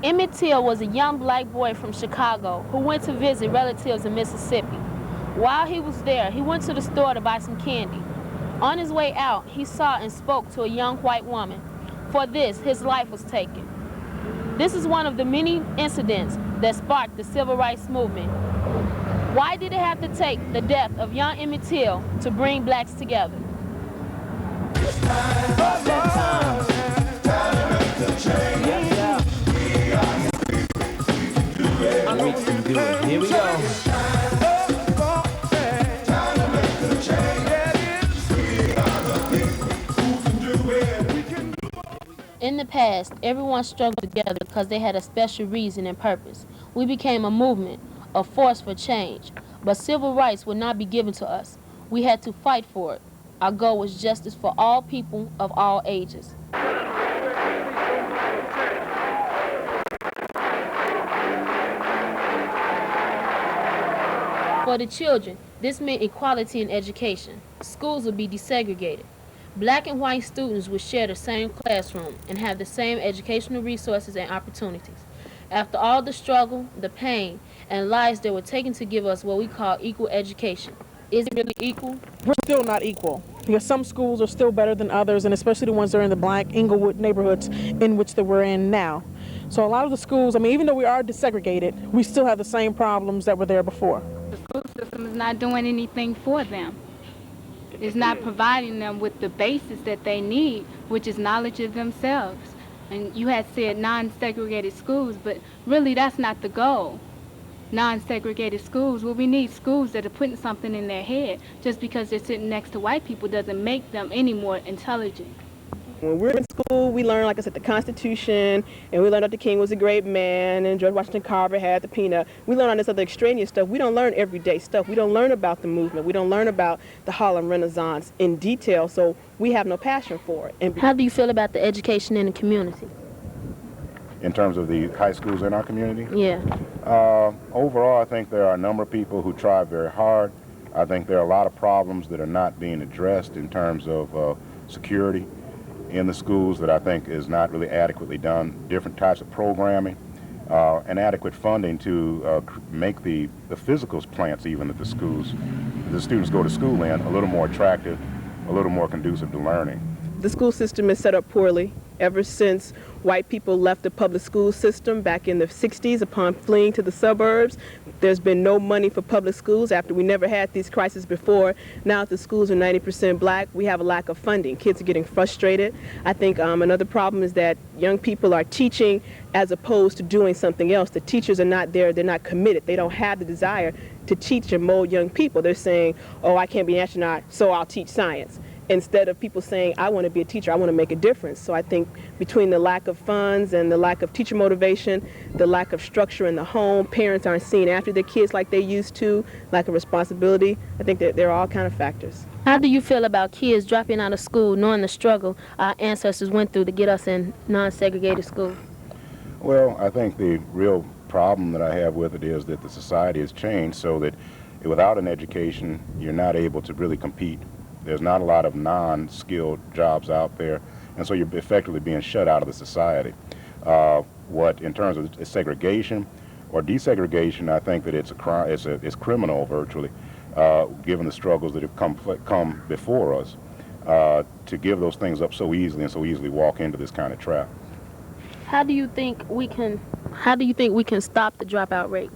Emmett Till was a young black boy from Chicago who went to visit relatives in Mississippi. While he was there, he went to the store to buy some candy. On his way out, he saw and spoke to a young white woman. For this, his life was taken. This is one of the many incidents that sparked the civil rights movement. Why did it have to take the death of young Emmett Till to bring blacks together? We can do it. Here we go. In the past, everyone struggled together because they had a special reason and purpose. We became a movement, a force for change. But civil rights would not be given to us. We had to fight for it. Our goal was justice for all people of all ages. For the children, this meant equality in education. Schools would be desegregated. Black and white students would share the same classroom and have the same educational resources and opportunities. After all the struggle, the pain, and lives that were taken to give us what we call equal education, is it really equal? We're still not equal because some schools are still better than others, and especially the ones that are in the black Inglewood neighborhoods in which that we're in now. So a lot of the schools, even though we are desegregated, we still have the same problems that were there before. The school system is not doing anything for them. It's not providing them with the basis that they need, which is knowledge of themselves. And you had said non-segregated schools, but really that's not the goal. Non-segregated schools, well, we need schools that are putting something in their head. Just because they're sitting next to white people doesn't make them any more intelligent. When we're in school, we learn, like I said, the Constitution, and we learn that the King was a great man, and George Washington Carver had the peanut. We learn all this other extraneous stuff. We don't learn everyday stuff. We don't learn about the movement. We don't learn about the Harlem Renaissance in detail, so we have no passion for it. And how do you feel about the education in the community? In terms of the high schools in our community? Yeah. Overall, I think there are a number of people who try very hard. I think there are a lot of problems that are not being addressed in terms of security in the schools that I think is not really adequately done. Different types of programming and adequate funding to make the physical plants even that the students go to school in a little more attractive, a little more conducive to learning. The school system is set up poorly. Ever since white people left the public school system back in the 60s upon fleeing to the suburbs, there's been no money for public schools after we never had these crises before. Now the schools are 90% black. We have a lack of funding. Kids are getting frustrated. I think another problem is that young people are teaching as opposed to doing something else. The teachers are not there. They're not committed. They don't have the desire to teach and mold young people. They're saying, oh, I can't be an astronaut, so I'll teach science. Instead of people saying, I want to be a teacher, I want to make a difference. So I think between the lack of funds and the lack of teacher motivation, the lack of structure in the home, parents aren't seeing after their kids like they used to, lack of responsibility, I think that there are all kind of factors. How do you feel about kids dropping out of school knowing the struggle our ancestors went through to get us in non-segregated schools? Well, I think the real problem that I have with it is that the society has changed so that without an education, you're not able to really compete. There's not a lot of non-skilled jobs out there, and so you're effectively being shut out of the society. What, in terms of segregation or desegregation, I think that it's a crime. It's criminal virtually, given the struggles that have come before us, to give those things up so easily and so easily walk into this kind of trap. How do you think we can stop the dropout rate?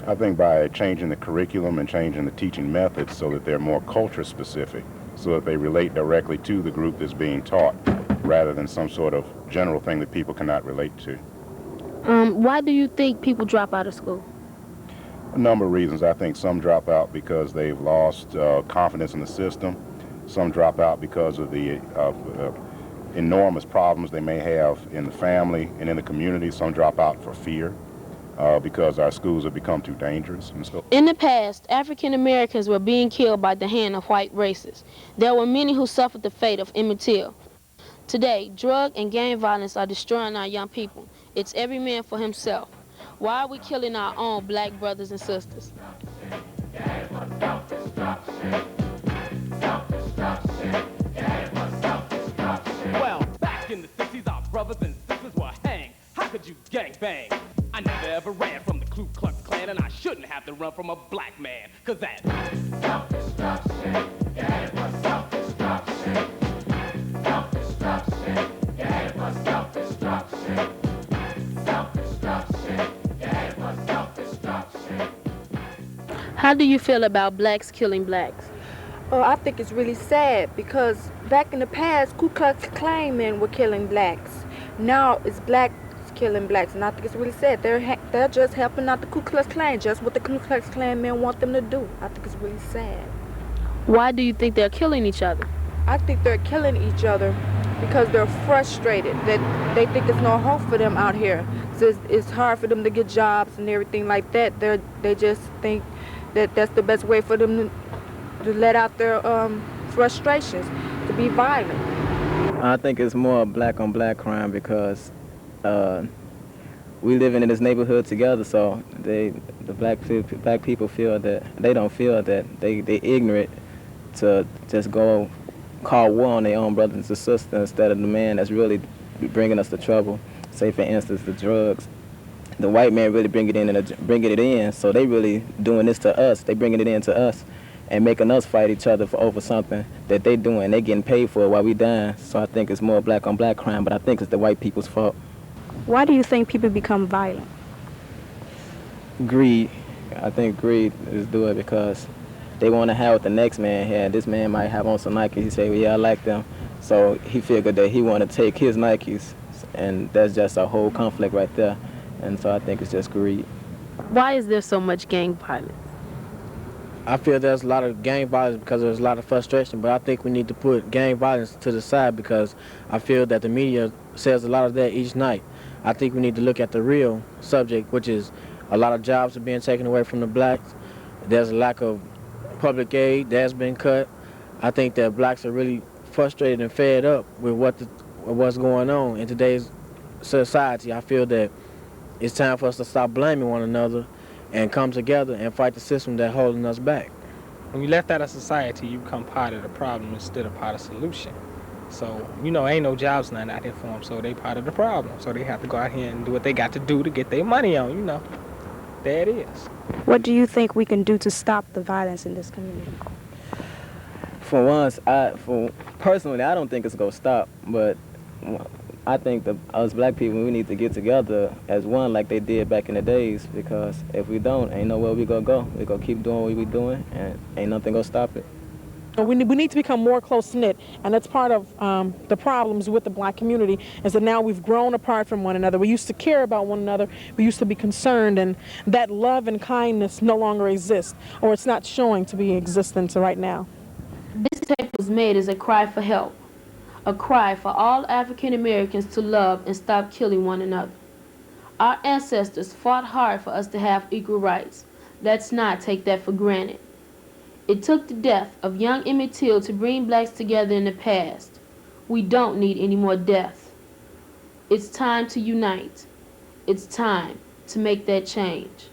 I think by changing the curriculum and changing the teaching methods so that they're more culture specific, so that they relate directly to the group that's being taught, rather than some sort of general thing that people cannot relate to. Why do you think people drop out of school? A number of reasons. I think some drop out because they've lost confidence in the system. Some drop out because of the enormous problems they may have in the family and in the community. Some drop out for fear. Because our schools have become too dangerous. And so in the past, African Americans were being killed by the hand of white racists. There were many who suffered the fate of Emmett Till. Today, drug and gang violence are destroying our young people. It's every man for himself. Why are we killing our own black brothers and sisters? Well, back in the 60s, our brothers and sisters were hanged. How could you gang bang. I never ever ran from the Ku Klux Klan, and I shouldn't have to run from a black man, cause that's self-destruction. Yeah, it was self-destruction. Self-destruction. Yeah, it was self-destruction. Self-destruction. Yeah, it was self-destruction. How do you feel about blacks killing blacks? Oh, I think it's really sad because back in the past, Ku Klux Klan men were killing blacks. Now it's blacks killing blacks, and I think it's really sad. They're just helping out the Ku Klux Klan, just what the Ku Klux Klan men want them to do. I think it's really sad. Why do you think they're killing each other? I think they're killing each other because they're frustrated that they think there's no hope for them out here. So it's hard for them to get jobs and everything like that. They just think that that's the best way for them to let out their frustrations, to be violent. I think it's more black on black crime because we live in this neighborhood together, so the black people feel that they don't feel that they ignorant to just go call war on their own brothers and sisters instead of the man that's really bringing us the trouble. Say for instance the drugs. The white man really bringing it in, so they really doing this to us. They bringing it in to us and making us fight each other over something that they doing. They getting paid for it while we dying. So I think it's more black on black crime, but I think it's the white people's fault. Why do you think people become violent? Greed. I think greed is do it because they want to have what the next man had. This man might have on some Nikes. He say, well, yeah, I like them. So he figured that he want to take his Nikes, and that's just a whole conflict right there. And so I think it's just greed. Why is there so much gang violence? I feel there's a lot of gang violence because there's a lot of frustration, but I think we need to put gang violence to the side because I feel that the media says a lot of that each night. I think we need to look at the real subject, which is a lot of jobs are being taken away from the blacks. There's a lack of public aid that's been cut. I think that blacks are really frustrated and fed up with what's going on in today's society. I feel that it's time for us to stop blaming one another and come together and fight the system that's holding us back. When you left out of society, you become part of the problem instead of part of the solution. So, ain't no jobs nothing out here for them, so they part of the problem. So they have to go out here and do what they got to do to get their money on, There it is. What do you think we can do to stop the violence in this community? For once, personally, I don't think it's going to stop, but I think that us black people, we need to get together as one like they did back in the days, because if we don't, ain't nowhere we gonna go. We gonna keep doing what we doing, and ain't nothing gonna stop it. We need to become more close-knit, and that's part of the problems with the black community, is that now we've grown apart from one another. We used to care about one another. We used to be concerned, and that love and kindness no longer exists, or it's not showing to be existent right now. This tape was made as a cry for help. A cry for all African Americans to love and stop killing one another. Our ancestors fought hard for us to have equal rights. Let's not take that for granted. It took the death of young Emmett Till to bring blacks together in the past. We don't need any more death. It's time to unite. It's time to make that change.